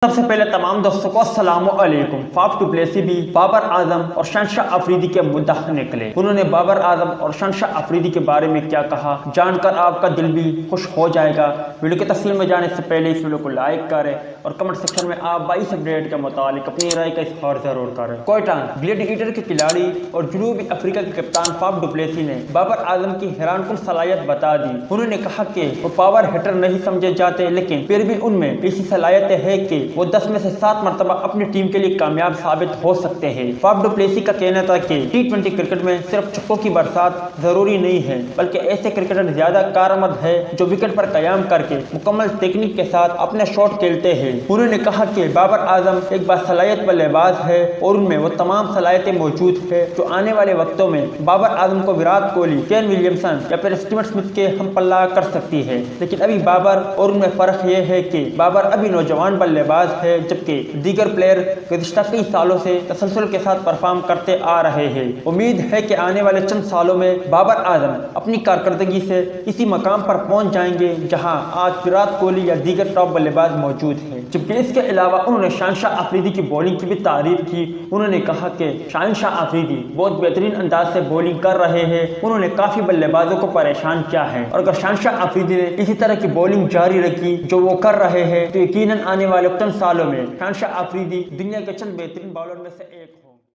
सबसे पहले तमाम दोस्तों को अस्सलाम वालेकुम। फाफ डु प्लेसी भी बाबर आजम और शहंशाह अफरीदी के मुद्दाह निकले। उन्होंने बाबर आजम और शहंशाह अफरीदी के बारे में क्या कहा, जानकर आपका दिल भी खुश हो जाएगा। वीडियो की तफसील में जाने से पहले इस वीडियो को लाइक करें और कमेंट सेक्शन में आप 22 अपडेट के मुतालिक अपनी राय का इज़हार जरूर करें। कोयटा ग्लैडिएटर के खिलाड़ी और जनूबी अफ्रीका के कप्तान फाफ डु प्लेसी ने बाबर आजम की हैरानकुन सलाहियत बता दी। उन्होंने कहा कि वो पावर हिटर नहीं समझे जाते, लेकिन फिर भी उनमें ऐसी सलाहियत है कि वो 10 में से 7 मरतबा अपनी टीम के लिए कामयाब साबित हो सकते हैं। फाफ डु प्लेसी का कहना था कि T20 क्रिकेट में सिर्फ छक्कों की बरसात जरूरी नहीं है, बल्कि ऐसे क्रिकेटर ज्यादा कारआमद है जो विकेट पर कयाम करके मुकम्मल टेक्निक के साथ अपने शॉट खेलते हैं। उन्होंने कहा कि बाबर आजम एक बासलाहियत बल्लेबाज है और उनमें वो तमाम सलाहियतें मौजूद है जो आने वाले वक्तों में बाबर आजम को विराट कोहली, केन विलियमसन या फिर स्टीव स्मिथ के हम पल्ला कर सकती है। लेकिन अभी बाबर और उनमें फर्क ये है कि बाबर अभी नौजवान बल्लेबाज है, जबकि दीगर प्लेयर गुज़िश्ता कई सालों से तसलसल के साथ परफॉर्म करते आ रहे हैं। उम्मीद है कि आने वाले चंद सालों में बाबर आजम अपनी कारकर्दगी से इसी मकाम पर पहुंच जाएंगे जहां आज विराट कोहली या दीगर टॉप बल्लेबाज मौजूद हैं। जबकि इसके अलावा उन्होंने शहंशाह अफरीदी की बॉलिंग की भी तारीफ की। उन्होंने कहा कि शहंशाह अफरीदी बहुत बेहतरीन अंदाज से बॉलिंग कर रहे हैं। उन्होंने काफी बल्लेबाजों को परेशान किया है और अगर शहंशाह अफरीदी ने इसी तरह की बॉलिंग जारी रखी जो वो कर रहे हैं तो यकीनन आने वाले चंद सालों में शहंशाह अफरीदी दुनिया के चंद बेहतरीन बॉलर में से एक हो।